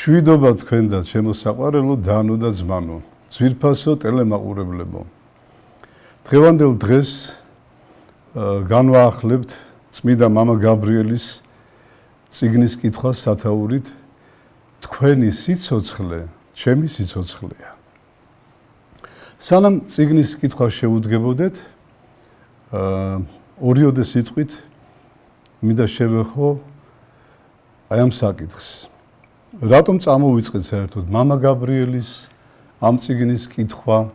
მშვიდობა თქვენ და ჩემო საყვარელო დანო და ძმანო, ძვირფასო ტელემაყურებლებო. დღევანდელ დღეს განვაახლებთ წმიდა მამა გაბრიელის წიგნის კითხვას სათაურით თქვენი სიცოცხლე, ჩემი სიცოცხლეა. სანამ წიგნის კითხვას შევუდგებოდეთ, ორიოდე სიტყვით მინდა შევეხო აი ამ საკითხს. რატომ წამოვიწყეთ საერთოდ მამა გაბრიელის ამ წიგნის კითხვა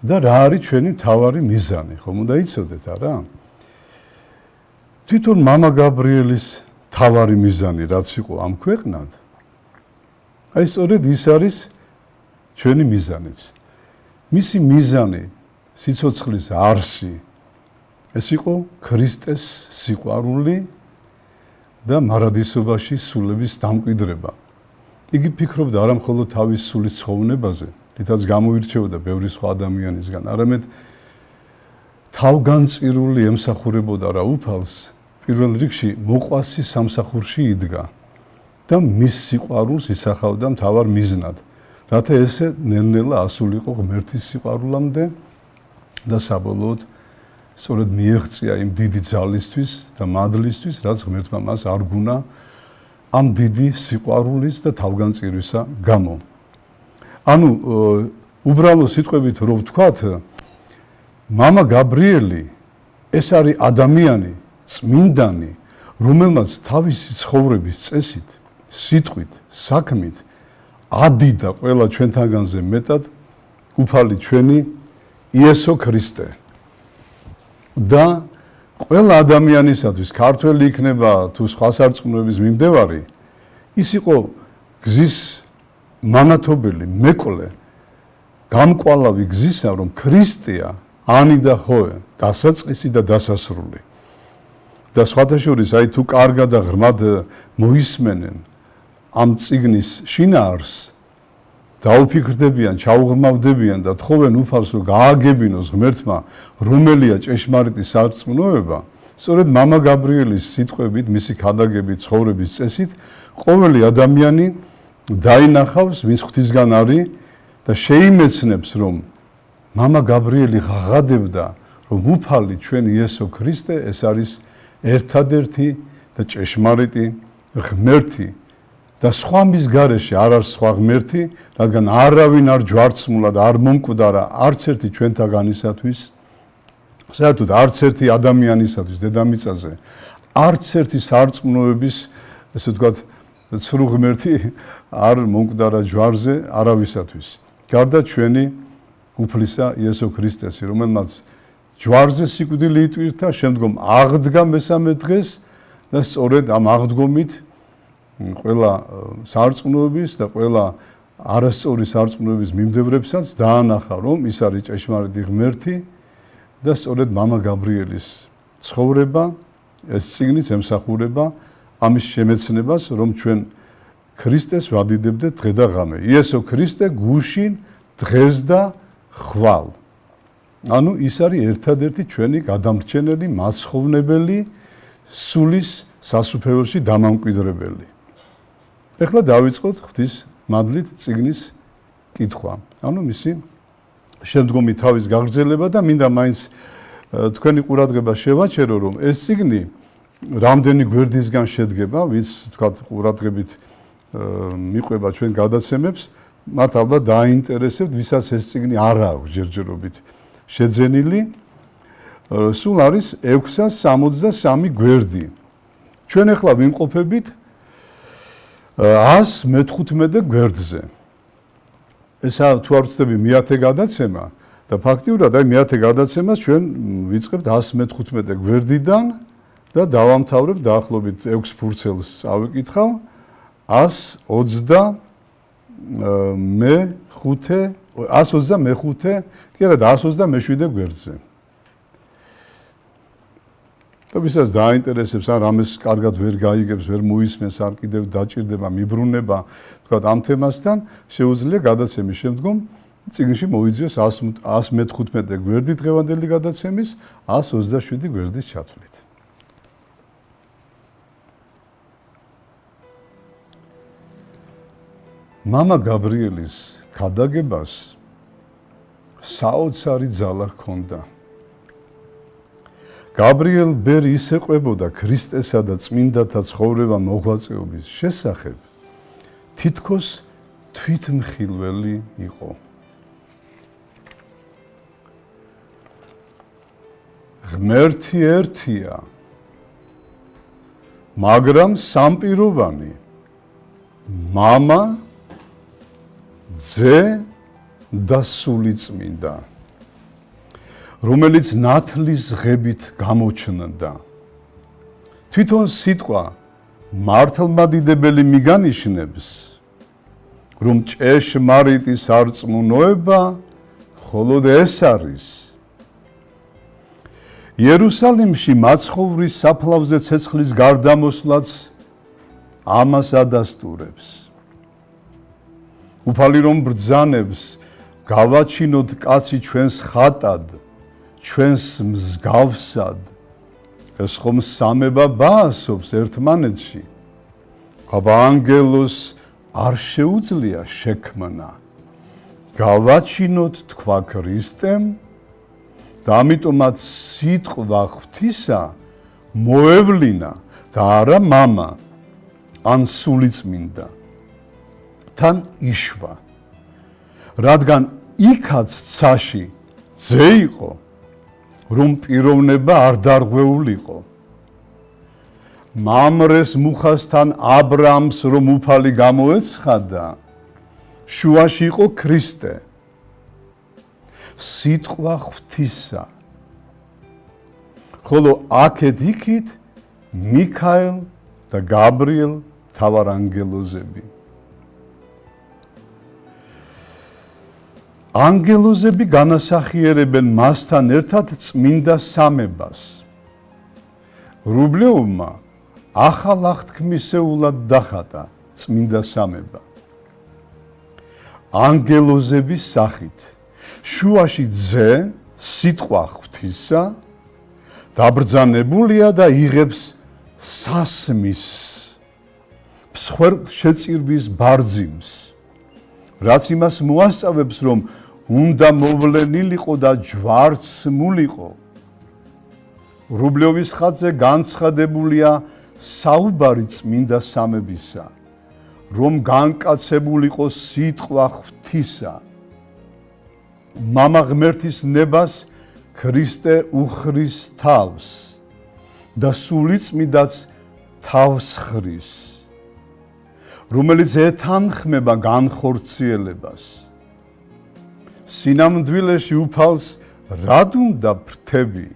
და რა არის ჩვენი მთავარი მიზანი, ხომ უნდა იცოდეთ, არა? თვითონ მამა გაბრიელის მთავარი მიზანი რაც იყო ამ ქვეყნად, აი სწორედ ის არის ჩვენი მიზანიც. მისი მიზანი სიცოცხლის არსი ეს იყო ქრისტეს სიყვარული და მარადისობაში სულების დამკვიდრება. იგი ფიქრობდა არა მხოლოდ თავის სულის ცხოვრებაზე, რითაც გამოირჩეოდა ბევრი სხვა ადამიანისგან, არამედ თავგანწირული ემსახურებოდა რა უფალს, პირველ რიგში მოყვასი სამსახურში იდგა და მის სიყვარულს ისახავდა მთავარ მიზნად, რათა ესე ნელ-ნელა ასულიყო ღმერთის სიყვარულამდე და საბოლოოდ სწორედ მიეღწია იმ დიდი ძალისთვის და მადლისთვის, რაც ღმერთმა მას არგუნა ამ დიდი სიყვარულის და თავგანწირვისა გამო. ანუ უბრალო სიტყვებით რო ვთქვათ, მამა გაბრიელი ეს არის ადამიანი, წმინდანი, რომელმაც თავისი ცხოვრების წესით, სიტყვით, საქმით ადიდა ყველა ჩვენთაგანზე მეტად უფალი ჩვენი იესო ქრისტე. და ყველა ადამიანისათვის, ქართველი იქნება თუ სხვა სარწმუნოების მიმდევარი, ის იყო გზის მანათობელი, მეკვლე, გამკვალავი გზისა, რომ ქრისტეა ანი და ჰოე, დასაწყისი და დასასრული. და სხვათა შორის, აი თუ კარგად და ღრმად მოისმენენ ამ წიგნის შინაარსს, დაუფიქრდებიან, ჩაუღრმავდებიან და თხოვენ უფალს, რომ გააგებინოს ღმერთმა, რომელია ჭეშმარიტი სარწმუნოება, სწორედ მამა გაბრიელის სიტყვებით, მისი ქადაგებით, ცხოვრების წესით, ყოველი ადამიანი დაინახავს, ვინც ღვთისგან არის და შეიმეცნებს, რომ მამა გაბრიელი ღაღადებდა, რომ უფალი ჩვენ იესო ქრისტე ეს არის ერთადერთი და ჭეშმარიტი ღმერთი. და სხვა მის გარეშე არ არის სხვა ღმერთი, რადგან არავინ არ ჯვარცმულა და არ მომკვდარა არც ერთი ჩვენთაგანისათვის, საერთოდ არც ერთი ადამიანისათვის დედამიწაზე, არც ერთი სარწმუნოების, ესე ვთქვათ, ცრუ ღმერთი არ მომკვდარა ჯვარზე არავისათვის. გარდა ჩვენი უფლისა იესო ქრისტესი, რომელმაც ჯვარზე სიკვდილი იტვირთა, შემდგომ აღდგა მესამე დღეს და სწორედ ამ აღდგომით ყველა სარწმუნოების და ყველა არასწორი სარწმუნოების მიმდევრებსაც დაანახა, რომ ის არის ჭეშმარიტი ღმერთი და სწორედ მამა გაბრიელის ცხოვრება, ეს წიგნიც ემსახურება ამის შემეცნებას, რომ ჩვენ ქრისტეს ვადიდებდეთ დღე და ღამე. იესო ქრისტე გუშინ დღეს და ხვალ. ანუ ის არის ერთადერთი ჩვენი გადამრჩენელი, მაცხოვრებელი, სულის სასუფეველში დამამკვიდრებელი. ეხლა დავიწყოთ ღვთის მადლით წიგნის კითხვა. ანუ მისი შემდგომი თავის გაგრძელება და მინდა მაინც თქვენი ყურადღება შევაჩერო, რომ ეს წიგნი რამდენი გვერდისგან შედგება, ვინც თქვათ ყურადღებით მიყვება ჩვენ გადაცემებს, მათ ალბათ დაინტერესებთ, ვისაც ეს წიგნი არ აქვს ჯერჯერობით შეძენილი. სულ არის 663 გვერდი. ჩვენ ახლა ვიმყოფებით 115 გვერდზე. ესა თუ არ ვცდები მეათე გადაცემა და ფაქტიურად აი მეათე გადაცემას ჩვენ ვიწყებთ 115 გვერდიდან და დავამთავრებ დაახლოებით 6 ფურცელს წავიკითხავ 125 კი არა და 127 გვერდზე. და ვისაც დაინტერესებს, ან რამეს კარგად ვერ გაიგებს, ვერ მოისმენს, ან კიდევ დაჭირდება, მიბრუნება, თქვათ ამ თემასთან, შეუძლია გადაცემის შემდგომ წიგნში მოიძიოს 115 გვერდი დღევანდელი გადაცემის 127 გვერდის ჩათვლით. მამა გაბრიელის ქადაგებას საოცარი ძალა ჰქონდა. გაბრიელ ბერი ისეყვებოდა ქრისტესა და წმინდათა ცხოვრება მოღვაწეობის შესახებ, თითქოს თვითმხილველი იყო. ღმერთი ერთია, მაგრამ სამპიროვანი. მამა, ძე და სულიწმინდა, რომელიც ნათლის ღებით გამოჩნდა. თვითონ სიტყვა მართლმადიდებელი მიგანიშნებს, რომ ჭეშმარიტი სარწმუნოება მხოლოდ ეს არის. იერუსალიმში მაცხოვრის საფლავზე ცეცხლის გარდამოსვლაც ამას ადასტურებს. უფალი რომ ბრძანებს, გავაჩინოთ კაცი ჩვენს ხატად, ჩვენს მსგავსად, ეს ხომ სამება ბაასობს ერთმანეთში. აბა ანგელოს არ შეუძლია შექმნა. გავაჩინოთ თქვა ქრისტემ და ამიტომაც სიტყვა ღვთისა მოევლინა და არა მამა ან სულიწმინდა. თან იშვა, რადგან იქაც ცაში ძე იყო, რომ პიროვნება არ დარღვეულიყო. მამრეს მუხასთან აბრამს რომ უფალი გამოეცხადა, შუაში იყო ქრისტე, სიტყვა ღვთისა. ხოლო აქეთ იქით მიქაელ და გაბრიელ მთავარ ანგელოზები. ანგელოზები განასახიერებენ მასთან ერთად წმინდა სამებას. რუბლიოვმა ახალ აღთქმისეულად დახატა წმინდა სამება. ანგელოზების სახით შუაში ძე, სიტყვა ღვთისა, დაბრძანებულია და იღებს სასმისს, მსხვერპლშეწირვის ბარძიმს, რაც იმას მოასწავებს, რომ უნდა მოვლენილიყო და ჯვარცმულიყო. რუბლიოვის ხატზე განცხადებულია საუბარი წმინდა სამებისა, რომ განკაცებულიყო სიტყვა ღვთისა. მამა ღმერთის ნებას ქრისტე უხრის თავს და სულიწმიდაც თავს ხრის, რომელიც ეთანხმება განხორციელებას. სინამდვილეში უფალს რად უნდა ფრთები,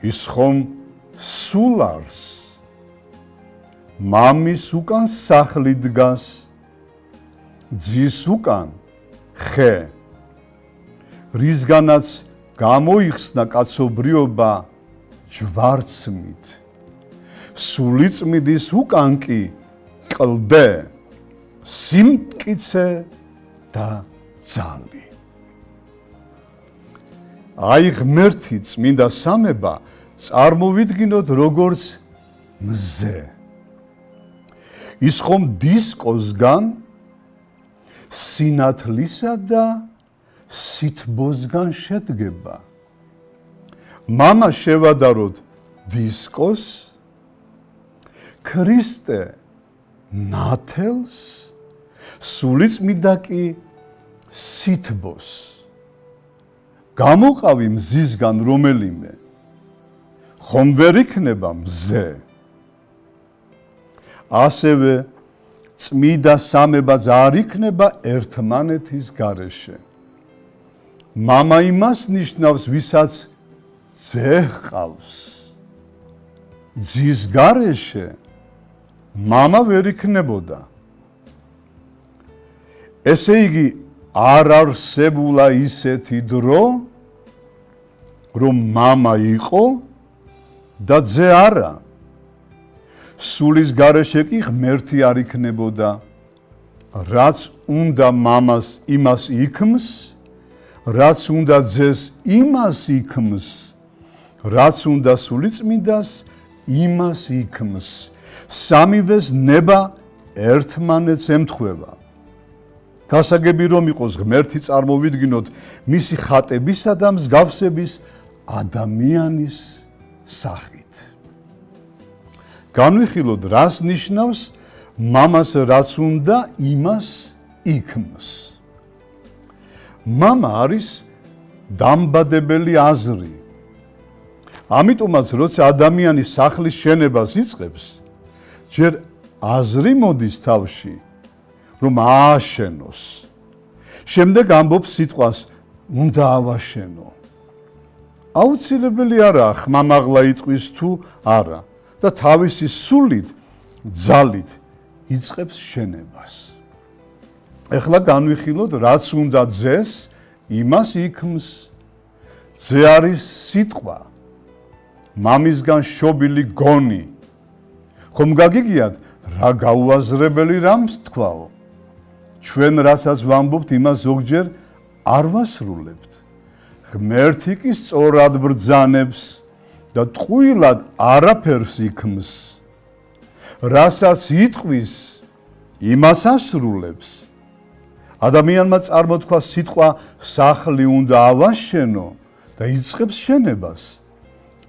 ის ხომ სულარს. მამის უკან სახლი დგას, ძის უკან ხე, რისგანაც გამოიხსნა კაცობრიობა ჯვარცმით. სულიწმიდის უკან კი კლდე, სიმტკიცე და ძალი. აი ღმერთი წმინდა სამება წარმოვიდგინოთ როგორც მზე. ის ხომ დისკოსგან, სინათლისა და სითბოსგან შედგება. მამა შევადაროთ დისკოს, ქრისტე ნათელს, სულიწმიდა კი სითბოს. გამოყავი მზისგან რომელიმე, ხომ ვერ იქნება მზე. ასევე წმინდა სამებაც არ იქნება ერთმანეთის გარეშე. მამა იმას ნიშნავს, ვისაც ძე ჰყავს. ძის გარეშე მამა ვერ იქნებოდა. ესე იგი, არ არსებულა ისეთი დრო, რომ მამა იყო და ძე არა. სულის გარეშე კი ღმერთი არ იქნებოდა. რაც უნდა მამას იმას იქმს, რაც უნდა ძეს იმას იქმს, რაც უნდა სულიწმიდას იმას იქმს. სამივეს ნება ერთმანეთს ემთხვევა. გასაგები რომ იყოს ღმერთი წარმოვიდგინოთ მისი ხატებისა და მსგავსების ადამიანის სახით. განვიხილოთ, რას ნიშნავს მამას რაც უნდა იმას იქმს. მამა არის დამბადებელი აზრი. ამიტომაც როცა ადამიანი სახლის შენებას იწყებს, ჯერ აზრი მოდის თავში, რომ ააშენოს. შემდეგ ამბობს სიტყვას უნდა ავაშენო. აუცილებელი არაა ხმამაღლა იტყვის თუ არა და თავისი სულით, ძალით იწყებს შენებას. ეხლა განვიხილოთ, რაც უნდა ძეს, იმას იქმს. ძე არის სიტყვა, მამისგან შობილი გონი. ხომ გაგიგიათ, რა გაუაზრებელი რამს თქვაო? ჩვენ რასაც ვამბობთ, იმას ზოგჯერ არ ვასრულებთ. ღმერთი კი სწორად ბრძანებს და ტყუილად არაფერს იქმს. რასაც იტყვის, იმას ასრულებს. ადამიანმა წარმოთქვა სიტყვა სახლი უნდა ავაშენო და იწყებს შენებას.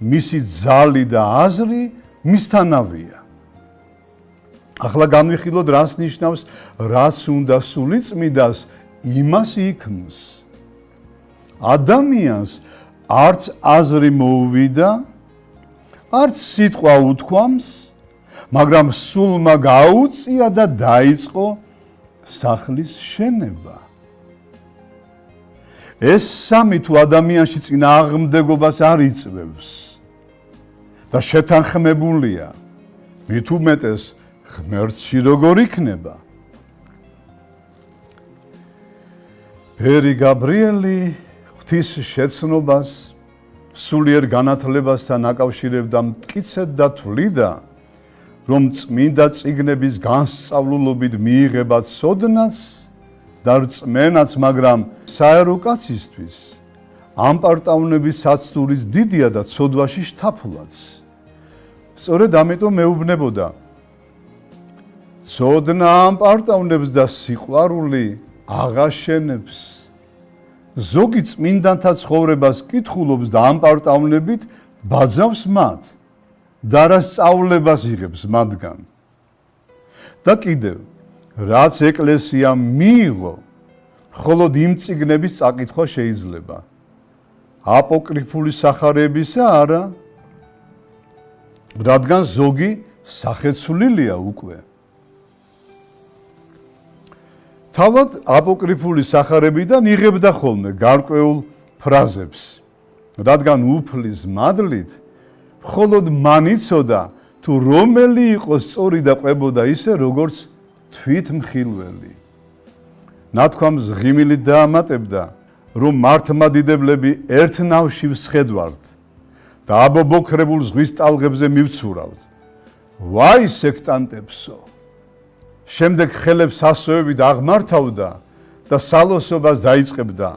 მისი ძალი და აზრი მისთანავია. ახლა განვიხილოთ, რას ნიშნავს რაც უნდა სულიწმიდას იმას იქმს. ადამიანს არც აზრი მოუვიდა, არც სიტყვა უთქვამს, მაგრამ სულმა გაუწია და დაიწყო სახლის შენება. ეს სამი თუ ადამიანში წინააღმდეგობას არ იწვევს და შეთანხმებულია, მით უმეტეს ღმერთში როგორ იქნება? ბერი გაბრიელი ღვთის შეცნობას სულიერ განათლებასთან აკავშირებდა მტკიცედ და თვლიდა, რომ წმინდა წიგნების განსწავლულობით მიიღება ცოდნაც და რწმენაც, მაგრამ საერო კაცისთვის ამ პარტავნების საცდურის დიდია და ცოდვაში შთაფულაც. სწორედ ამიტომ მეუბნებოდა, ცოდნა ამ პარტავნებს და სიყვარული აღაშენებს. ზოგი წმინდანთა ცხოვრებას კითხულობს და ამ პარტავნებით ბაძავს მათ და რა სწავლებას იღებს მათგან. და კიდევ, რაც ეკლესიამ მიიღო, მხოლოდ იმ წიგნების წაკითხვა შეიძლება. აპოკრიფული სახარებისა არა, რადგან ზოგი სახეცვლილია უკვე. თავად აპოკრიფული სახარებიდან იღებდა ხოლმე გარკვეულ ფრაზებს, რადგან უფლის მადლით მხოლოდ მან იცოდა თუ რომელი იყო სწორი და ყვებოდა ისე, როგორც თვითმხილველი. ნათქვამს ღიმილით დაამატებდა, რომ მართლმადიდებლები ერთ ნავში ვსხედვართ და აბობოქრებულ ზღვის ტალღებზე მივცურავთ. ვაი სექტანტებსო! შემდეგ ხელებს ასოებით აღმართავდა და სალოსობას დაიწყებდა.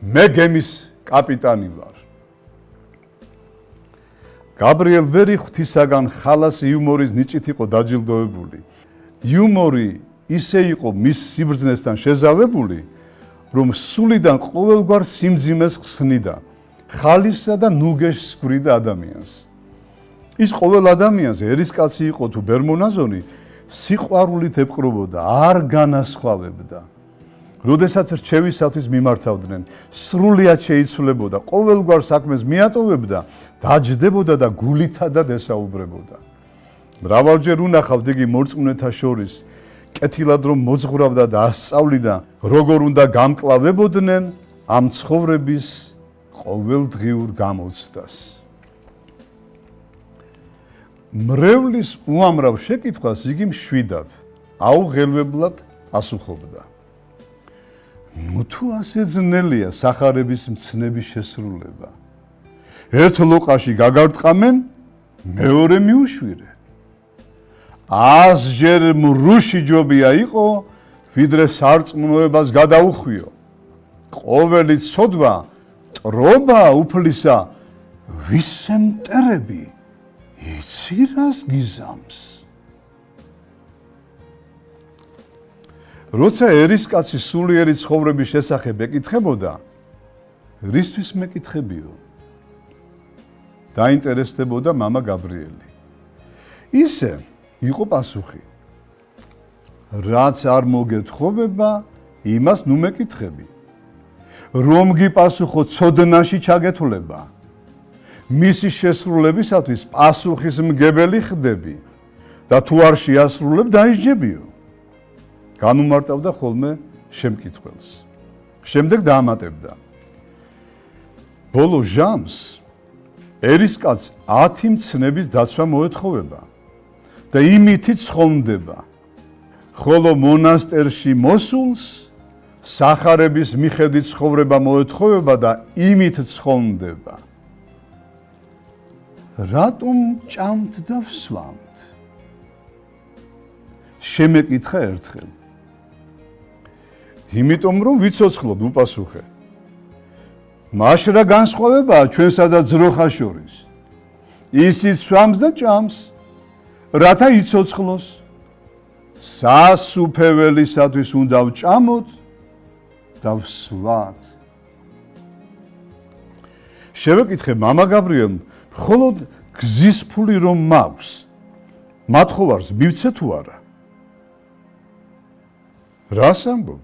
მე გემის კაპიტანი ვარ. გაბრიელ ვერი ღვთისაგან ხალას იუმორის ნიჭით იყო დაჯილდოებული. იუმორი ისე იყო მის სიბრძნესთან შეზავებული, რომ სულიდან ყოველგვარ სიმძიმეს ხსნიდა, ხალისსა და ნუგეშს გვრიდა ადამიანს. ის ყოველ ადამიანს, ერისკაცი იყო თუ ბერმონაზონი, სიყვარულით ეპყრობოდა, არ განასხვავებდა. როდესაც რჩევისათვის მიმართავდნენ, სრულიად შეიცვლებოდა, ყოველგვარ საქმეს მიატოვებდა, დაჯდებოდა და გულითადად ესაუბრებოდა. მრავალჯერ უნახავთ იგი მორწმუნეთა შორის, კეთილად რომ მოძღვრავდა და ასწავლიდა, როგორ უნდა გამკლავებოდნენ ამ ცხოვრების ყოველდღიურ გამოცდას. მრევლის უამრავ შეკითხვას იგი მშვიდად, აუღელვებლად ასუხობდა. ნუ თუ ასე ძნელია სახარების მცნების შესრულება. ერთ ლოყაში გაგარტყამენ, მეორე მიუშვირე. 100-ჯერ მრუში ჯობია იყო, ვიდრე სარწმუნოებას გადაუხვიო. ყოველი ცოდვა ტრობა უფლისა, ვისე მტერები იცი რას გიზამს. როცა ერისკაცი სულიერი ცხოვრების შესახებ ეკითხებოდა, რისთვის მეკითხებიო? დაინტერესდებოდა მამა გაბრიელი. ისე იყო პასუხი. რაც არ მოგეთხოვება, იმას ნუ მეკითხები. რომ გიპასუხო ცოდნაში ჩაგეთვლება. მისი შესრულებისათვის პასუხისმგებელი ხდები და თუ არ შეასრულებ, დაისჯებიო. განუმარტავდა ხოლმე შემკითხველს. შემდეგ დაამატებდა. ბოლო ჟამს ერისკაცს 10 მცნების დაცვა მოეთხოვება და იმითი ცხონდება, ხოლო მონასტერში მოსულს სახარების მიხედვით ცხოვრება მოეთხოვება და იმით ცხონდება. რატომ ჭამთ და ვსვამთ? შემეკითხა ერთხელ. იმიტომ რომ ვიცოცხლოდ, უპასუხე. მაშ რა განსხვავებაა ჩვენსა და ძროხას შორის? ისიც სვამს და ჭამს, რათა იცოცხლოს. სასუფეველისათვის უნდა ვჭამოთ და ვსვათ. შევეკითხე მამა გაბრიელს, მხოლოდ გზის ფული რომ მაქვს, მათხოვარს მივცე თუ არა? რას ამბობ?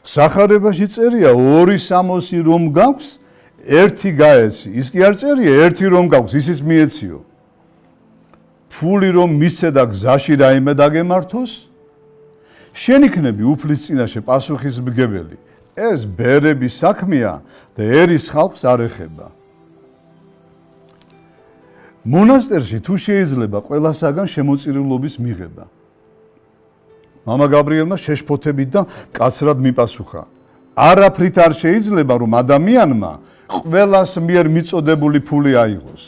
სახარებაში წერია 2/3 რომ გაქვს, 1 გაეცი. ის კი არ წერია 1 რომ გაქვს, ისიც მიეციო. ფული რომ მისცე და გზაში რაიმე დაგემართოს, შენ იქნები უფლის წინაშე პასუხისმგებელი. ეს ბერების საქმეა და ერის ხალხს არ ეხება. მონასტერში თუ შეიძლება ყველასაგან შემოწირულობის მიღება. მამა გაბრიელმა შეშფოთებით და კაცრად მიპასუხა. არაფრით არ შეიძლება რომ ადამიანმა ყველას მიერ მიწოდებული ფული აიღოს.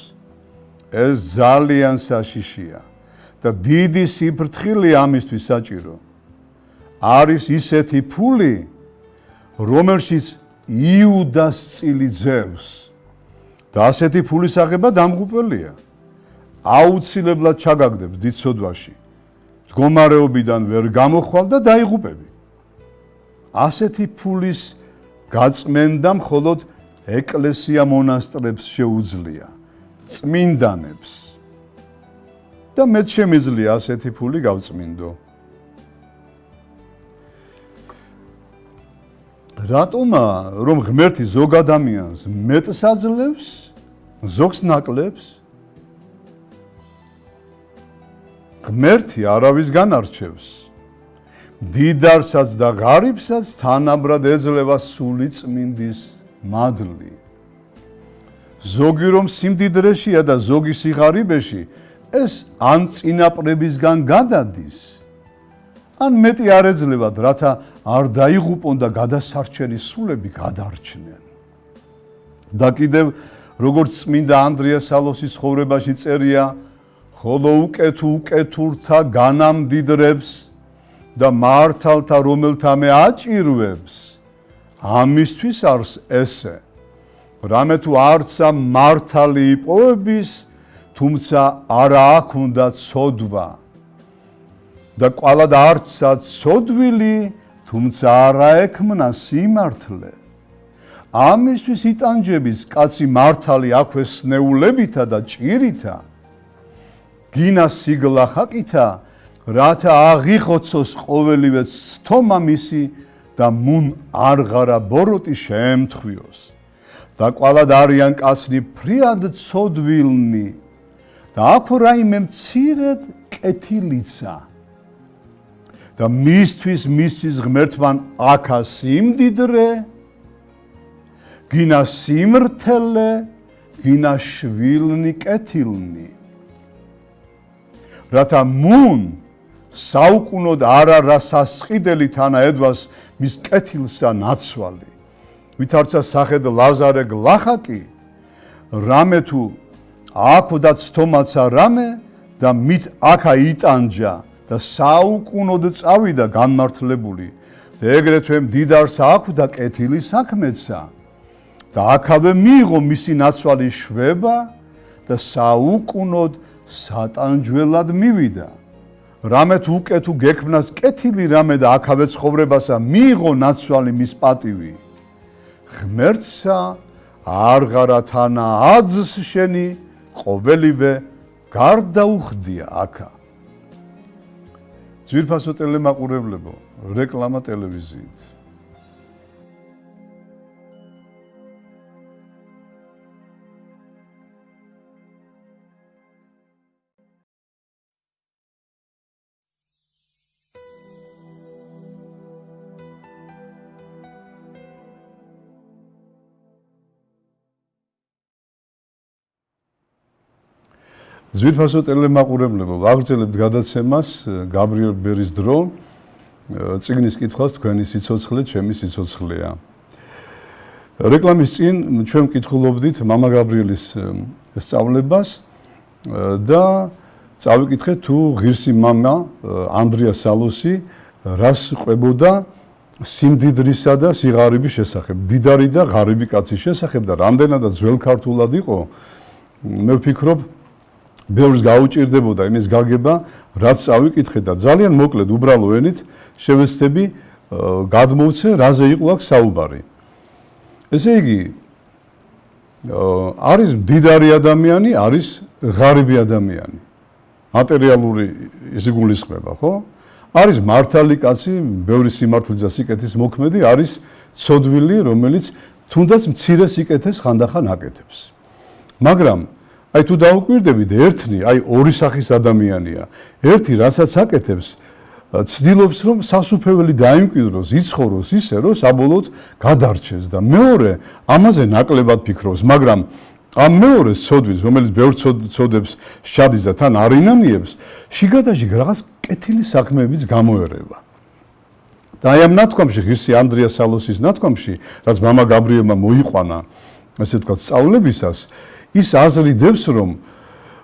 ეს ძალიან საშიშია და დიდი სიფრთხილე ამისთვის საჭირო. არის ისეთი ფული, რომელშიც იუდას წილი ძევს და ასეთი ფულის აღება დამღუპველია. აუცილებლად ჩაგაგდებს დიდ სოდვაში. მდგომარეობიდან ვერ გამოხვალ და დაიღუპები. ასეთი ფულის გაწმენდა მხოლოდ ეკლესია მონასტრებს შეუძლია, წმინდანებს. და მეც შემიძლია ასეთი ფული გავწმინდო. რატომა რომ ღმერთი ზოგ ადამიანს მეტს აძლევს, ზოგს ნაკლებს? ღმერთი არავისგან არჩევს. მდიდარსაც და ღარიბსაც თანაბრად ეძლევა სული წმინდის მადლი. ზოგი რომ სიმდიდრეშია და ზოგი სიღარიბეში, ეს ან წინაპრებისგან გადადის, ან მეტი არ ეძლევათ, რათა არ დაიღუპონ და გადასარჩენი სულები გადარჩნენ. და კიდევ როგორც წმინდა ანდრია სალოსის ცხოვრებაში წერია, ხოლო უკეთურთა განამდიდრებს და მართალთა რომელთა მე აჭირვებს, ამისთვის არის ესე. რამე თუ არცა მართალი იპოვების, თუმცა არა აქ უნდა ცოდვა. და ყვალად არცა ცოდვილი, თუმცა არა ექმნა სიმართლე. ამისთვის იტანჯების კაცი მართალი აქვე სნეულებითა და ჭირითა, გინა სიგლა ხაკითა, რათა აღიხოცოს ყოველივე სთომა მისი და მუნ არღარა ბოროტი შეემთხვიოს. და ყვალად არიან კაცნი ფრიად ცოდვილნი და აქ რაიმე მცირედ კეთილიცა. და მისთვის მისის ღმერთმან აქა სიმდიდრე, გინა სიმრთელე, გინა შვილნი კეთილნი. რათა მუნ საუკუნოდ არა რა სასყიდელი თანა ედვას მის კეთილსა ნაცვალი. ვითარცა სახედ ლაზარე გლახაკი, რამე თუ აქვდა ცთომაცა რამე და მით აქა იტანჯა და საუკუნოდ წავიდა განმართლებული და ეგრეთვე მდიდარს აქვდა კეთილი საქმეცა და აქავე მიიღო მისი ნაცვალი შვება და საუკუნოდ სატანჯველად მივიდა. რამე თუ უკეთ თუ გექმნას კეთილი რამე და აქავე ცხოვრებასა მიიღო ნაცვალი მის პატივი. ღმერთსა არღარა თანა აძს შენი ყოველივე გარდაუხდია აქა. ძვირფასო ტელემაყურებლებო, რეკლამა ტელევიზიით. ძვირფასო ტელემაყურებლებო, ვაგრძელებთ გადაცემას გაბრიელ ბერის დრო, წიგნის კითხვას თქვენი სიცოცხლე, ჩემი სიცოცხლეა. რეკლამის წინ ჩვენ ვკითხულობდით მამა გაბრიელის სწავლებას და წავიკითხეთ თუ ღირსი მამა ანდრია სალოსი რას ყვებოდა სიმდიდრისა და სიღარიბის შესახებ, დიდარი და ღარიბი კაცის შესახებ და რამდენადაც ძველ ქართულად იყო, მე ვფიქრობ ბევრს გაუჭირდებოდა იმის გაგება, რაც წავიკითხე და ძალიან მოკლედ უბრალო ენით შევეცდები გადმოვცე, რაზე იყო აქ საუბარი. ესე იგი, არის მდიდარი ადამიანი, არის ღარიბი ადამიანი. მატერიალური ისი გულისხმება, ხო? არის მართალი კაცი, ბევრი სიმართლის და სიკეთის მოქმედი, არის ცოდვილი, რომელიც თუნდაც მცირე სიკეთეს ხანდახან აკეთებს. მაგრამ აი თუ დაუკვირდებით ერთნი, აი ორი სახის ადამიანია. ერთი რასაც აკეთებს, ცდილობს რომ სასუფეველი დაიმკვიდროს, იცხოვროს ისე, რომ საბოლოოდ გადარჩეს და მეორე ამაზე ნაკლებად ფიქრობს, მაგრამ ამ მეორეს ცოდვის, რომელიც ბევრ ცოდებს შადის და თან არინანიებს, შიგადაშიგ რაღაც კეთილი საქმეებიც გამოერევა. და აი ამ ნათქვამში, ღირსი ანდრია სალოსის ნათქვამში, რაც მამა გაბრიელმა მოიყვანა, ასე ვთქვათ, სწავლებისას, ის აზრიდებს,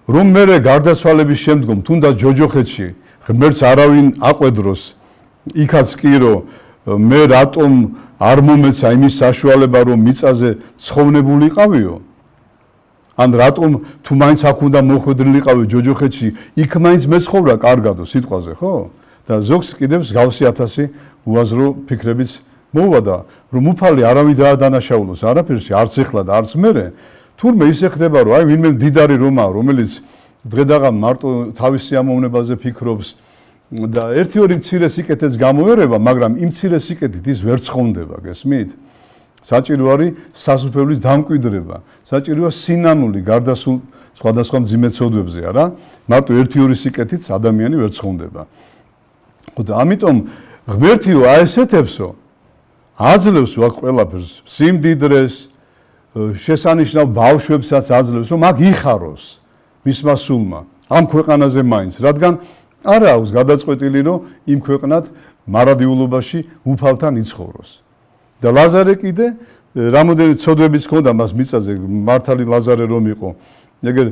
რომ მერე გარდაცვალების შემდგომ თუნდაც ჯოჯოხეთში ღმერთს არავინ აყვედროს, იქაც კი რომ მე რატომ არ მომეცა იმის საშუალება, რომ მიწაზე ცხოვრებულიყავიო? ან რატომ თუ მაინც აქ უნდა მოხვედრილიყავი ჯოჯოხეთში, იქ მაინც მეცხოვრა კარგადო სიტყვაზე, ხო? და ზოგს კიდევ მსგავსი 1000 უაზრო ფიქრებიც მოუვადა, რომ უფალი არავინ დაადანაშაულოს არაფერში, არც ეხლა და არც მერე. თურმე ისე ხდება, რომ აი ვინმე მდიდარი რომაა, რომელიც დღედაღამ მარტო თავის სიამოვნებაზე ფიქრობს და ერთი-ორი მცირე სიკეთეც გამოერევა, მაგრამ იმ მცირე სიკეთით ის ვერ ცხონდება, გესმით? საჭირო არის სასუფეველის დამკვიდრება, საჭიროა სინანული გარდასულ სხვადასხვა მძიმე ცოდვებზე, არა? მარტო ერთი-ორი სიკეთით ადამიანი ვერ ცხონდება. ხო და ამიტომ ღმერთიო აი ესეთებსო აძლევს აქ ყველაფერს, სიმდიდრეს, შესანიშნავ ბავშვებსაც აძლევს, რომ აქ იხაროს მისმა სულმა ამ ქვეყანაზე მაინც, რადგან არა აქვს გადაწყვეტილი, რომ იმ ქვეყნად მარადიულობაში უფალთან იცხოვროს. და ლაზარე კიდე რამოდენიმე ცოდვებიც ჰქონდა მას მიწაზე, მართალი ლაზარე რომ იყო, ეგერ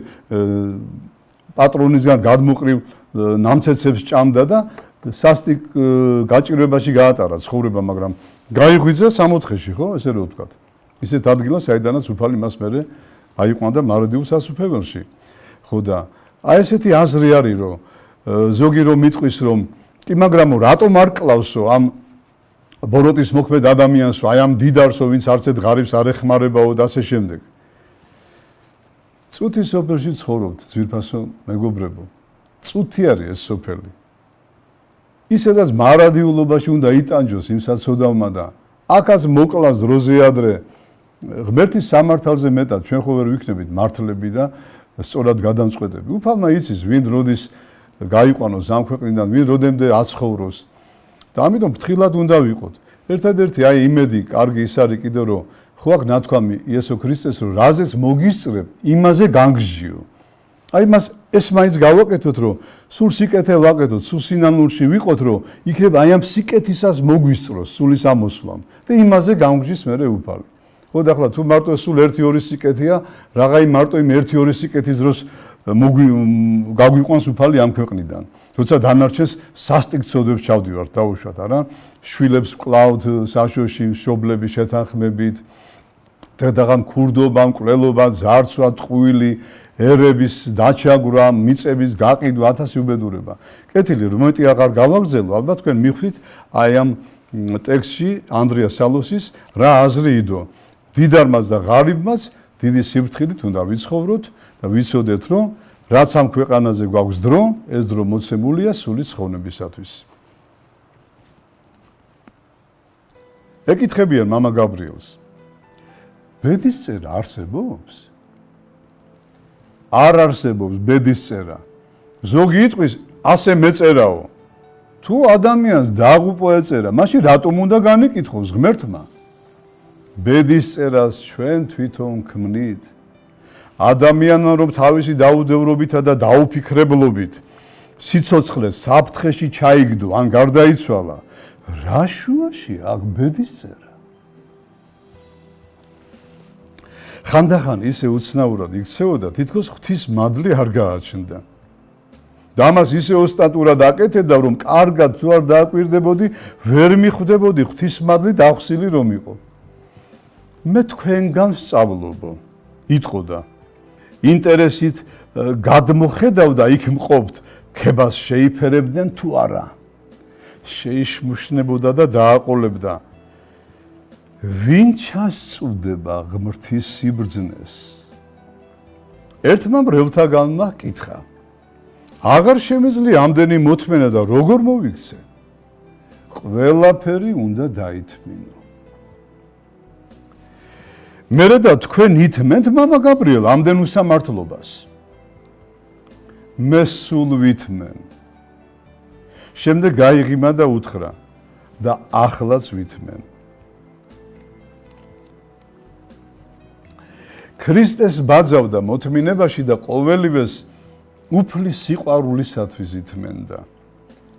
პატრონისგან გადმოყრივ ნამცეცებს ჭამდა და სასტიკ გაჭირვებაში გაატარა ცხოვრება, მაგრამ გაიღვიძა 64-ში, ხო, ესე რომ ვთქვათ. ისეთ ადგილას, საიდანაც უფალი მას მერე აიყვანდა მარადიულ სასუფეველში. ხო და აი ესეთი აზრი არის, რომ ზოგი რომ მიტყვის, რომ კი, მაგრამ რატომ არ კლავსო ამ ბოროტის მოქმედ ადამიანსო, აი ამ დიდარსო, ვინც არცეთ ღარიბს არ ეხმარებაო და ასე შემდეგ. წუთის სოფელში ცხოვრობთ, ძვირფასო მეგობრებო. წუთი არის ეს სოფელი. ისედაც მარადიულობაში უნდა იტანჯოს იმ საცოდავმა და აქაც მოკლას დროზე ადრე ღმერთის სამართალზე მეტად ჩვენ ხო ვერ ვიქნებით მართლები და სწორად გადამწყვეტები. უფალმა იცის, ვინ როდის გაიყვანოს ამ ქვეყნიდან, ვინ როდემდე აცხოვროს. და ამიტომ ფრთხილად უნდა ვიყოთ. ერთადერთი აი იმედი, კარგი ის არის კიდევ რომ ხო აქ ნათქვამი იესო ქრისტეს, რომ რაზეც მოგისწრებ, იმაზე განგჟიო. აი მას ეს მაინც გავაკეთოთ, რომ სულ სიკეთე ვაკეთოთ, სულ სინანულში ვიყოთ, რომ იქნება აი ამ სიკეთისას მოგვისწროს სულის ამოსვლამ და იმაზე განგჟის მერე უფალი. ხო და ახლა თუ მარტო სულ 1-2 სიკეთეა, რაღაცა მარტო იმ 1-2 სიკეთის დროს გაგვიყვანს უფალი ამ ქვეყნიდან. როცა დანარჩენს სასტიკ ცოდვებს ჩავდივართ, დაუშვათ, არა? შვილებს ვკლავთ საშოში, მშობლები შეთანხმებით. დედაღამ ქურდობა, მკვლელობა, ძარცვა, ტყუილი, ერების დაჩაგვრა, მიწების გაყიდვა, 1000 უბედურება. კეთილი, რომეტი აღარ გავაგრძელო, ალბათ თქვენ მიხვდით აი ამ ტექსტში ანდრია სალოსის რა აზრი იდო. დიდარმაც და ღარიბმაც დიდი სიფრთხილით უნდა ვიცხოვროთ და ვიცოდეთ, რომ რაც ამ ქვეყანაზე გვაქვს დრო, ეს დრო მოცემულია სული ცხოვნებისათვის. ეკითხებიან მამა გაბრიელს. ბედისწერა არსებობს? არ არსებობს ბედისწერა. ზოგი იტყვის, ასე მეწერაო. თუ ადამიანს დაღუპო ეწერა, მაშინ რატომ უნდა განიკითხოს ღმერთმა? ბედისწერას ჩვენ თვითონ ქმნით. ადამიანმა რომ თავისი დაუდევრობითა და დაუფიქრებლობით სიცოცხლეს საფრთხეში ჩაიგდო, ან გარდაიცვალა, რა შუაში აქ ბედისწერა? ხანდახან ისე უცნაურად იქცეოდა, თითქოს ღვთის მადლი არ გააჩნდა. და ამას ისე ოსტატურად აკეთებდა, რომ კარგად თუ არ დააკვირდებოდი, ვერ მიხვდებოდი ღვთის მადლით ახსილი რომ იყო. მე თქვენგან სწავლობო, იტყოდა. ინტერესით გადმოხედავდა იქ მყოფთ, ქებას შეიფერებდნენ თუ არა. შეიშმუშნებოდა და დააყოლებდა. ვინ ჩასწვდება ღმრთის სიბრძნეს? ერთმა მრევლთაგანმა კითხა. აღარ შემეძლია ამდენი მოთმენა და როგორ მოვიქცე? ყველაფერი უნდა დაითმინო. მერე და თქვენ ითმენთ მამა გაბრიელ ამდენ უსამართლობას? მე სულ ვითმენ. შემდეგ გაიღიმა და უთხრა და ახლაც ვითმენ. ქრისტეს ბაძავდა მოთმინებაში და ყოველივეს უფლის სიყვარულისათვის ითმენდა.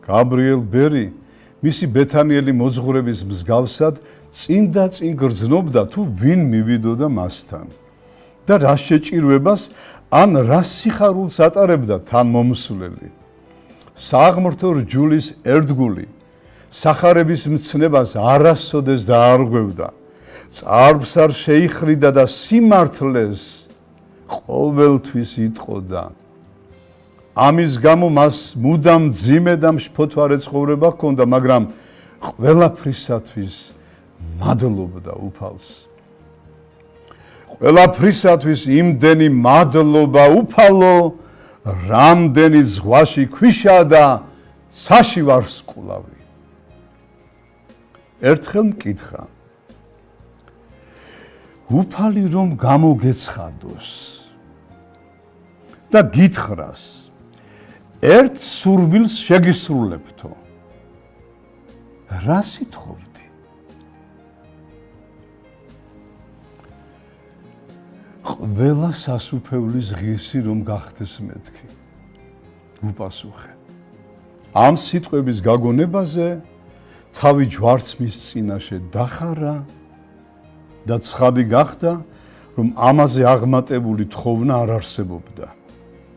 გაბრიელ ბერი მისი ბეთანიელი მოძღვრების მსგავსად წინ და წინ გრძნობდა თუ ვინ მივიდოდა მასთან და რა შეჭირვებას ან რა სიხარულს ატარებდა თან მომსვლელი. საღმრთო რჯულის ერთგული სახარების მცნებას არასოდეს დაარღვევდა. წარბს არ შეიხრიდა და სიმართლეს ყოველთვის იტყოდა. ამის გამო მას მუდამ ძიმე და მშფოთვარე ცხოვრება ჰქონდა, მაგრამ ყველაფრისათვის მადლობდა უფალს. ყველაფრისათვის იმდენი მადლობა უფალო, რამდენი ზღვაში ქვიშა და ცაში ვარსკვლავი. ერთხელ მკითხა. უფალი რომ გამოგეცხადოს და გითხრას, ერთ სურვილს შეგისრულებთო. რა სიტყვობდი? ყველა სასუფევლის ღირსი რომ გახდეს მეთქი. უპასუხე. ამ სიტყვების გაგონებაზე თავი ჯვარცმის წინაშე დახარა და ცხადი გახდა, რომ ამაზე აღმატებული თხოვნა არ არსებობდა.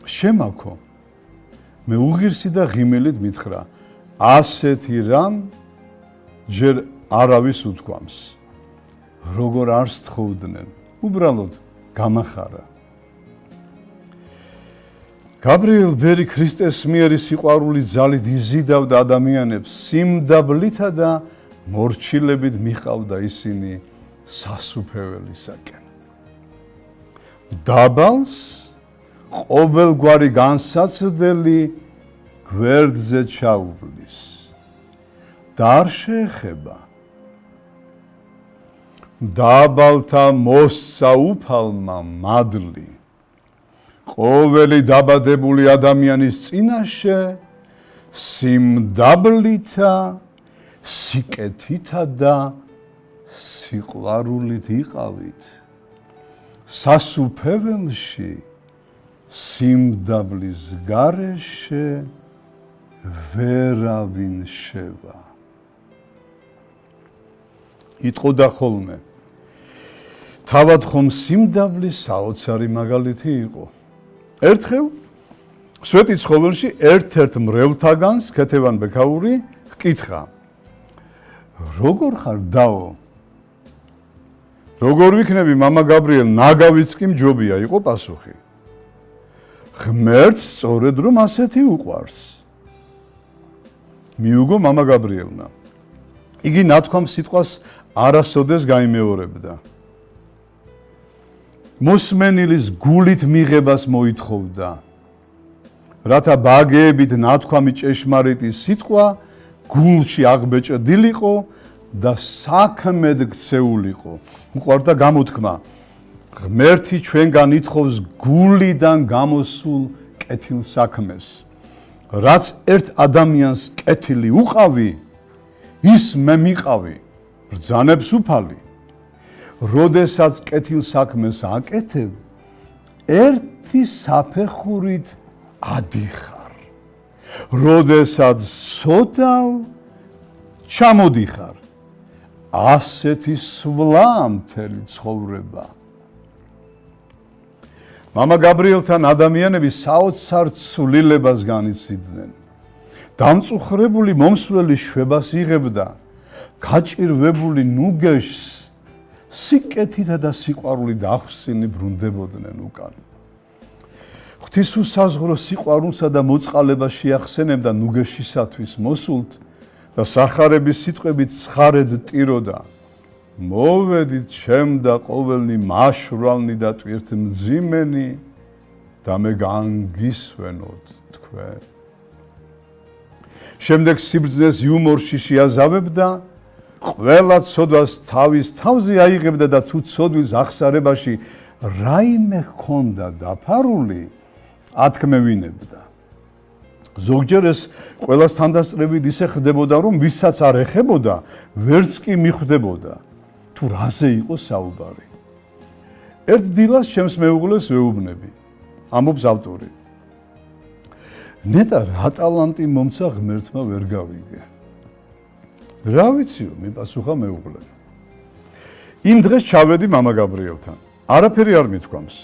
შემაქო, მე უღირსი და ღიმილით მითხრა, ასეთი რამ ჯერ არავის უთქვამს. როგორ არ სთხოვდნენ, უბრალოდ გამახარა. გაბრიელ ბერი ქრისტეს მიერი სიყვარულის ძალით იზიდავდა ადამიანებს, სიმდაბლითა და მორჩილებით მიყავდა ისინი სასუფეველისაკენ. დაბალს ყოველგვარი განსაცდელი გვერდზე ჩაუვლის და არ შეეხება. დაბალთა მოსცა უფალმა მადლი. ყოველი დაბადებული ადამიანის წინაშე სიმდაბლითა, სიკეთითა და სიყვარულით იყავით. სასუფეველში სიმდაბლის გარეშე ვერავინ შევა. იტყოდა ხოლმე, თავად ხომ სიმდაბლის საოცარი მაგალითი იყო. ერთხელ სვეტი ცხოველში ერთ-ერთ მრევლთაგანს ქეთევან ბექაური ჰკითხა, როგორ ხარ დაო? როგორ ვიქნები მამა გაბრიელ, ნაგავიც კი მჯობია, იყო პასუხი. ღმერთს სწორედ რომ ასეთი უყვარს. მიუგო მამა გაბრიელმა. იგი ნათქვამ სიტყვას არასოდეს გაიმეორებდა. მოსმენილის გულით მიღებას მოითხოვდა. რათა ბაგეებით ნათქვამი ჭეშმარიტი სიტყვა გულში აღბეჭდილიყო და საქმედ ქცეულიყო. უყვარდა გამოთქმა. ღმერთი ჩვენგან ითხოვს გულიდან გამოსულ კეთილ საქმეს. რაც ერთ ადამიანს კეთილი უყავი, ის მე მიყავი, ბრძანებს უფალი. როდესაც კეთილ საქმეს აკეთებ, ერთი საფეხურით ადიხარ. როდესაც სოდავ, ჩამოდიხარ. ასეთი სვლა მთელი ცხოვრება. მამა გაბრიელთან ადამიანები საოცარ ცვლილებას განიცდიდნენ. დამწუხრებული მომსვლელი შვებას იღებდა, გაჭირვებული ნუგეშს სიკეთითა და სიყვარულით ახსინი ბრუნდებოდნენ უკან. ღვთისუსაზღრო სიყვარულსა და მოწყალებას შეახსენებდა ნუგეშისათვის მოსულთ და სახარების სიტყვებით ცხარედ ტიროდა. მოვედით ჩემ და ყოველნი მაშვრალნი და ტვირთმძიმენი და მე განგისვენოთ თქვენ. შემდეგ სიბრძნეს იუმორში შეაზავებდა, ყველა ცოდვას თავის თავზე აიღებდა და თუ ცოდვის აღსარებაში რაიმე ჰქონდა დაფარული, ათქმევინებდა. ზოგჯერ ეს ყველას თანდასწრებით ისე ხდებოდა, რომ ვისაც არ ეხებოდა, ვერც კი მიხვდებოდა. თუ რაზე იყო საუბარი. ერთ დილას ჩემს მეუღლეს ვეუბნები, ამბობს ავტორი. ნეტა რა ტალანტი მომცა ღმერთმა ვერ გავიგე. რა ვიციო, მიპასუხა მეუღლემ. იმ დღეს ჩავედი მამა გაბრიელთან. არაფერი არ მithქვამს.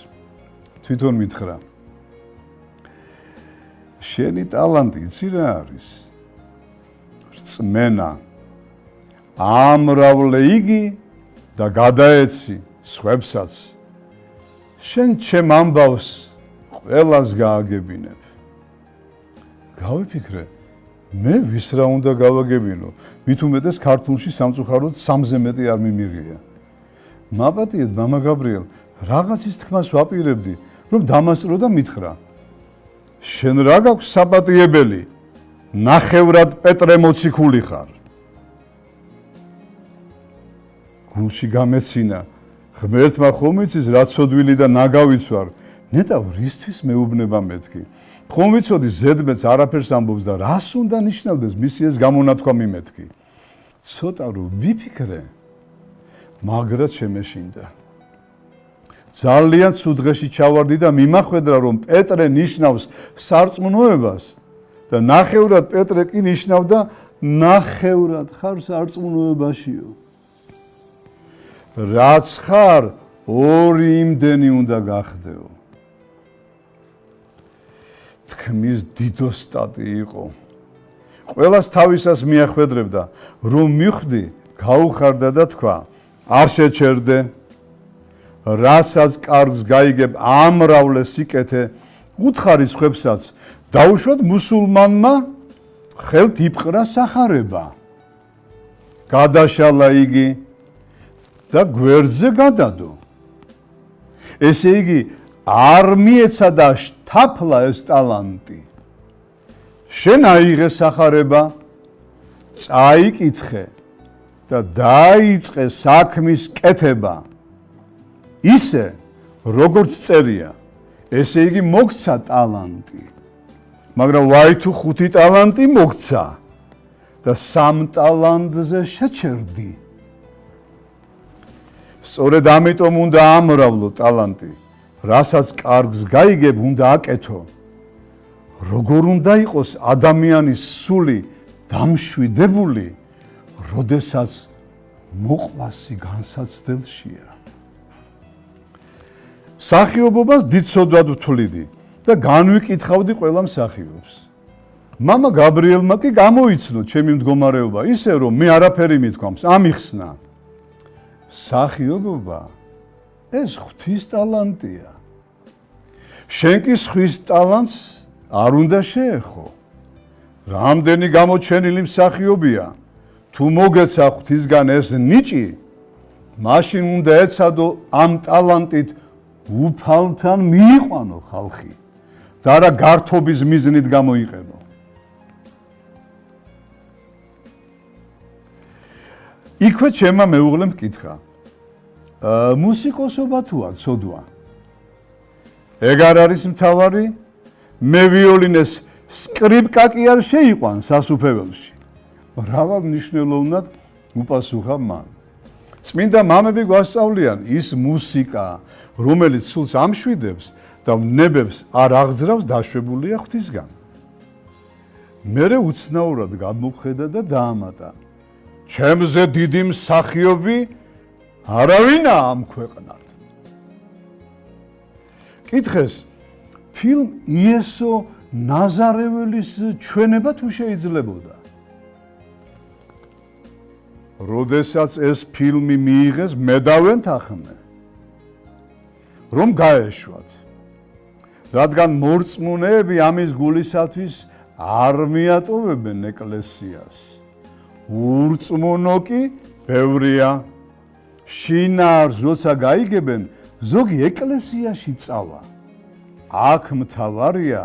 თვითონ მითხრა. შენი ტალანტი იცი რა არის? რწმენა. ამრავლე იგი და გადაეცი სხვებსაც. შენ ჩემ ამბავს ყველას გააგებინებ. გავიფიქრე, მე ვის რა უნდა გავაგებინო? მით უმეტეს ქართულში სამწუხაროდ 3-ზე მეტი არ მიმიღია. მაპატიეთ მამა გაბრიელ, რაღაცის თქმას ვაპირებდი, რომ დამასწრო და მითხრა. შენ რა გაქვს საპატიებელი? ნახევრად პეტრე მოციქული ხარ. გულში გამეცინა, ღმერთმა ხომ იცის რა ცოდვილი და ნაგავიც ვარ. ნეტა რისთვის მეუბნება მეთქი? ხომ ვიცოდი ზედმეტს არაფერს ამბობს და რას უნდა ნიშნავდეს მისი ეს გამონათქვამი მეთქი? ცოტა რომ ვიფიქრე, მაგრად შემეშინდა. ძალიან ცუდ დღეში ჩავარდი და მიმახვედრა რომ პეტრე ნიშნავს სარწმუნოებას და ნახევრად პეტრე კი ნიშნავდა ნახევრად ხარ სარწმუნოებაშიო. რაც ხარ, ორი იმდენი უნდა გახდეო. თქმის დიდოსტატი იყო. ყველას თავისას მიახვედრებდა, რომ მიხვდი, გაუხარდა და თქვა, არ შეჩერდე. რასაც კარგს გაიგებ ამრავლე სიკეთე, უთხარი სხვებსაც, დაუშვათ მუსულმანმა ხელთ იპყრა სახარება. გადაშალა იგი და გვერდზე გადადო. ესე იგი, არ მიეცა და შთაფლა ეს ტალანტი. შენ აიღე სახარება, წაიკითხე და დაიწყე საქმის კეთება. ისე, როგორც წერია, ესე იგი მოგცა ტალანტი. მაგრამ ვაი თუ 5 ტალანტი მოგცა და 3 ტალანტზე შეჩერდი. სწორედ ამიტომ უნდა ამრავლო ტალანტი, რასაც კარგს გაიგებ, უნდა აკეთო. როგორ უნდა იყოს ადამიანის სული დამშვიდებული, როდესაც მოყვასი განსაცდელშია. სახიობობას დიდ სოდვად ვთვლიდი და განვიკითხავდი ყველა მსახიობს. მამა გაბრიელმა კი გამოიცნო ჩემი მდგომარეობა, ისე რომ მე არაფერი მithქვამს, ამიხსნა. მსახიობობა ეს ღვთის ტალანტია. შენ კი სხვის ტალანტს არ უნდა შეეხო. რამდენი გამოჩენილი მსახიობია, თუ მოგეცა ღვთისგან ეს ნიჭი, მაშინ უნდა ეცადო ამ ტალანტით უფალთან მიიყვანო ხალხი და არა გართობის მიზნით გამოიყენო. იქვე ჩემმა მეუღლემ მკითხა, მუსიკოსობა თუა ცოდვა? ეგ არ არის მთავარი? მე ვიოლინეს სკრიპკა კი არ შეიყვანს სასუფეველში. მრავალ მნიშვნელოვნად უპასუხა მან. წმინდა მამები გვასწავლიან, ის მუსიკა, რომელიც სულს ამშვიდებს და ნებებს არ აღძრავს, დაშვებულია ღვთისგან. მერე უცნაურად გადმოხედა და დაამატა, ჩემზე დიდი მსახიობი არავინა ამ ქვეყნად. კითხეს, ფილმ იესო ნაზარეველის ჩვენება თუ შეიძლებოდა? როდესაც ეს ფილმი მიიღეს, მე დავენთახმე, რომ გაეშვათ, რადგან მორწმუნეები ამის გულისათვის არ მიატოვებენ ეკლესიას. ურწმუნო კი ბევრია. შინაარს როცა გაიგებენ, ზოგი ეკლესიაში წავა. აქ მთავარია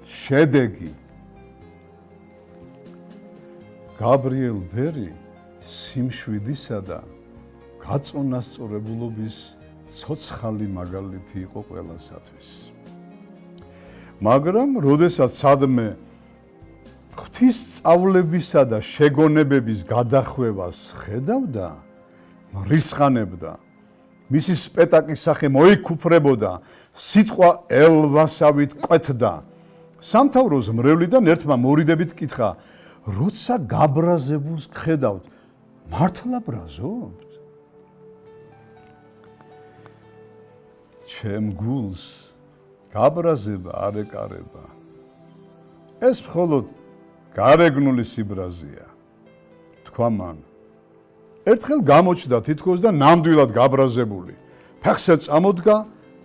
შედეგი. გაბრიელ ბერი სიმშვიდისა და გაწონასწორებულობის ცოცხალი მაგალითი იყო ყველასათვის. მაგრამ როდესაც სადმე ღვთის სწავლებისა და შეგონებების გადახვევას ხედავდა, რისხანებდა, მისი სპეტაკის სახე მოიქუფრებოდა, სიტყვა ელვასავით კვეთდა. სამთავროს მრევლიდან ერთმა მორიდებით კითხა, როცა გაბრაზებულს გხედავთ, მართლა ბრაზობთ? ჩემ გულს გაბრაზება არ ეკარება. ეს მხოლოდ გარეგნული სიბრაზეა, თქვა მან. ერთხელ გამოჩნდა თითქოს და ნამდვილად გაბრაზებული. ფეხზე წამოდგა,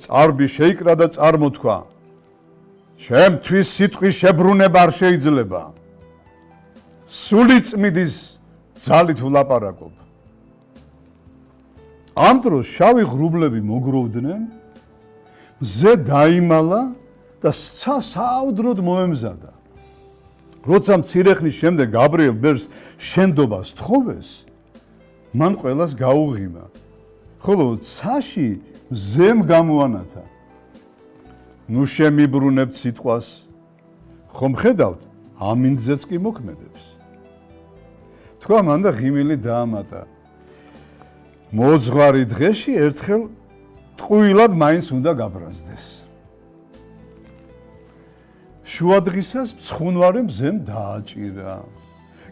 წარბი შეიკრა და წარმოთქვა, ჩემთვის სიტყვის შებრუნება არ შეიძლება. სული წმიდის ძალით ვლაპარაკობ. ამ დროს შავი ღრუბლები მოგროვდნენ, მზე დაიმალა და საავდროდ მოემზადა. როცა მცირე ხნის შემდეგ გაბრიელ ბერს შენდობას თხოვეს, მან ყველას გაუღიმა, ხოლო ცაში მზემ გამოანათა. ნუ შემიბრუნებთ სიტყვას, ხომ ხედავთ, ამინდზეც კი მოქმედებს. თქვა მან და ღიმილი დაამატა. მოძღვარი დღეში ერთხელ ტყუილად მაინც უნდა გაბრაზდეს. შუადღისას მცხუნვარე მზემ დააჭირა.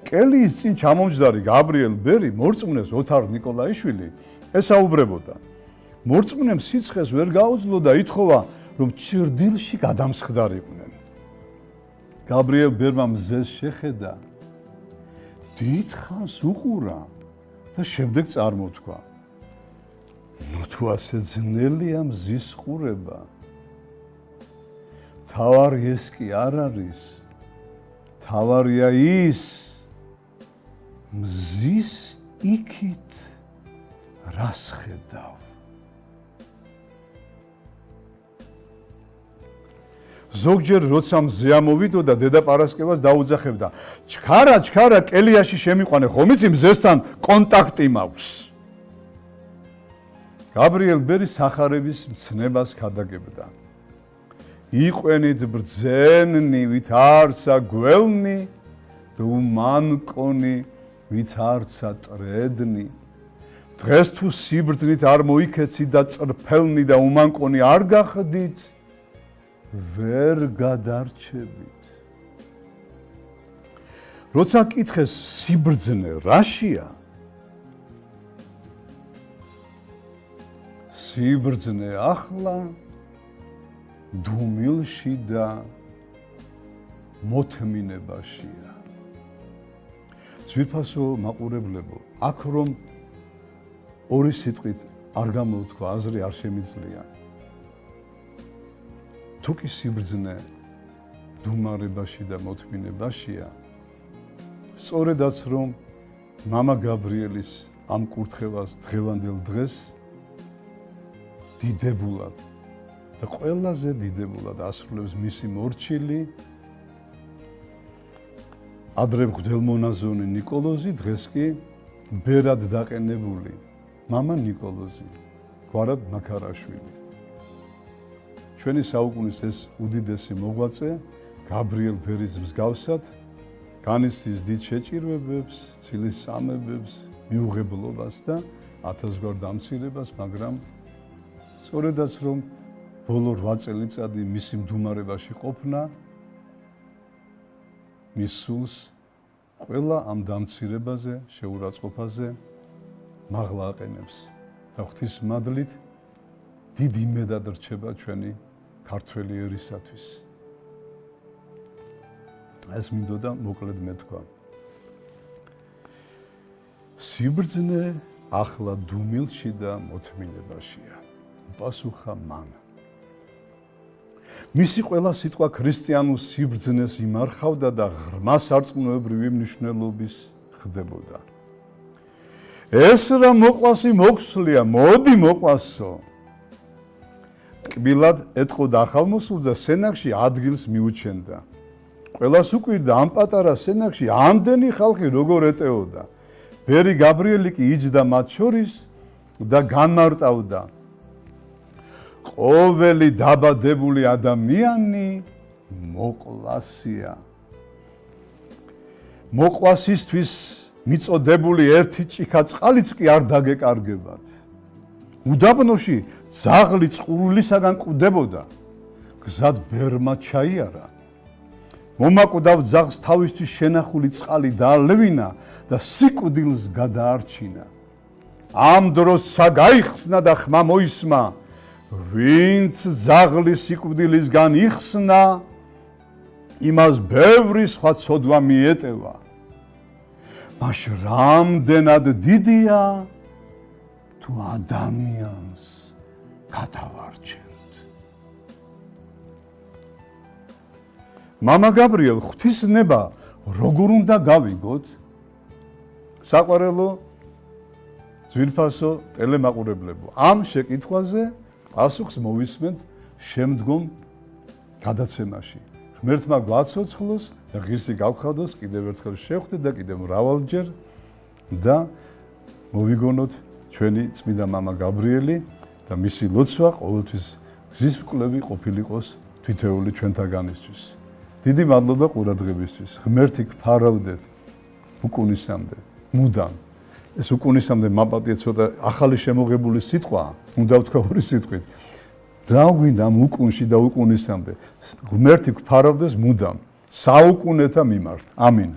კელიის წინ ჩამომჯდარი გაბრიელ ბერი მორწმუნეს ოთარ ნიკოლაიშვილი ესაუბრებოდა. მორწმუნემ სიცხეს ვერ გაუძლო და ითხოვა, რომ ჭრდილში გადამსხდარიყვნენ. გაბრიელ ბერმა მზეს შეხედა, დიდხანს უყურა და შემდეგ წარმოთქვა. ნუ თუ ასე ძნელია მზის ყურება, თავარი ეს კი არ არის, თავარია ის, მზის იქით რას ხედავ. ზოგჯერ როცა მზე ამოვიდოდა, დედა პარასკევას დაუძახებდა, ჩქარა კელიაში შემიყვანე, ხომ იცი მზესთან კონტაქტი მაქვს. გაბრიელ ბერი სახარების მცნებას ქადაგებდა. იყვენით ბრძენი, ვით არცა გველნი, და უმანკონი, ვით არცა ტრედნი. დღეს თუ სიბრძნით არ მოიქეცით და წრფელნი და უმანკონი არ გახდით, ვერ გადარჩებით. როცა კითხეს სიბრძნე რაშია? სიბრძნე ახლა დუმილში და მოთმინებაშია. ძვირფასო მაყურებლებო, აქ რომ ორი სიტყვით არ გამოუთქვა, აზრი არ შემიძლია. თუ კი სიბრძნე დუმარებაში და მოთმინებაშია, სწორედაც რომ მამა გაბრიელის ამ კურთხევას დღევანდელ დღეს დიდებულად და ყველაზე დიდებულად ასრულებს მისი მორჩილი ადრე მღვდელმონაზონი ნიკოლოზი, დღეს კი ბერად დაყენებული მამა ნიკოლოზი, გვარად მაქარაშვილი. ჩვენი საუკუნის ეს უდიდესი მოღვაწე გაბრიელ ბერის მსგავსად განიცდის დიდ შეჭირვებებს, ცილის სამებებს, მიუღებლობას და ათასგვარ დამცირებას, მაგრამ სწორედაც რომ ბოლო 8 წელიწადი მისი მდუმარებაში ყოფნა მის სულს ყველა ამ დამცირებაზე, შეურაცხყოფაზე მაღლა აყენებს და ღვთის მადლით დიდ იმედად რჩება ჩვენი ქართველი ერისათვის. ეს მინდოდა მოკლედ მეთქვა. სიბრძნე ახლა დუმილში და მოთმინებაშია. პასუხა მან. მისი ყველა სიტყვა ქრისტიანულ სიბრძნეს იმარხავდა და ღრმა სარწმუნოებრივი მნიშვნელობის ხდებოდა. ეს რა მოყვასი მოგვსვლია, მოდი მოყვასო. ტკბილად ეტყოდა ახალმოსულს და სენაკში ადგილს მიუჩენდა. ყველას უკვირდა ამ პატარა სენაკში ამდენი ხალხი როგორ ეტეოდა. ბერი გაბრიელი კი იჯდა მათ შორის და განმარტავდა. ყოველი დაბადებული ადამიანი მოყვასია. მოყვასისთვის მიწოდებული ერთი ჭიქა წყალიც კი არ დაგეკარგებათ. უდაბნოში ძაღლი წყურულისაგან კვდებოდა. გზად ბერმა ჩაიარა. მომაკვდავ ძაღლს თავისთვის შენახული წყალი დაალევინა და სიკვდილს გადაარჩინა. ამ დროს საგაიხსნა და ხმა მოისმა, ვინც ძაღლის სიკვდილისგან იხსნა, იმას ბევრი სხვა ცოდვა მიეტევა. მაშ რამდენად დიდია თუ ადამიანს გადავარჩენთ. მამა გაბრიელ, ღვთისნება როგორ უნდა გავიგოთ? საყვარელო ძვირფასო ტელემაყურებლებო, ამ შეკითხვაზე პასუხს მოვისმენთ შემდგომ გადაცემაში. ღმერთმა გვაცოცხლოს და ღირსი გავხადოს, კიდევ ერთხელ შევხვდეთ და კიდევ მრავალჯერ და მოვიგონოთ ჩვენი წმინდა მამა გაბრიელი და მისი ლოცვა ყოველთვის გზის მკვლევი ყოფილიყოს თითოეული ჩვენთაგანისთვის. დიდი მადლობა ყურადღებისთვის. ღმერთი გფარავდეთ უკუნისამდე, მუდამ. ეს უკუნისამდე მაპატია ცოტა ახალი შემოღებული სიტყვაა, უნდა ვთქვა ორი სიტყვით. დაგვინდა ამ უკუნში და უკუნისამდე. ღმერთი გფარავდეს მუდამ, საუკუნეთა მიმართ. ამინ.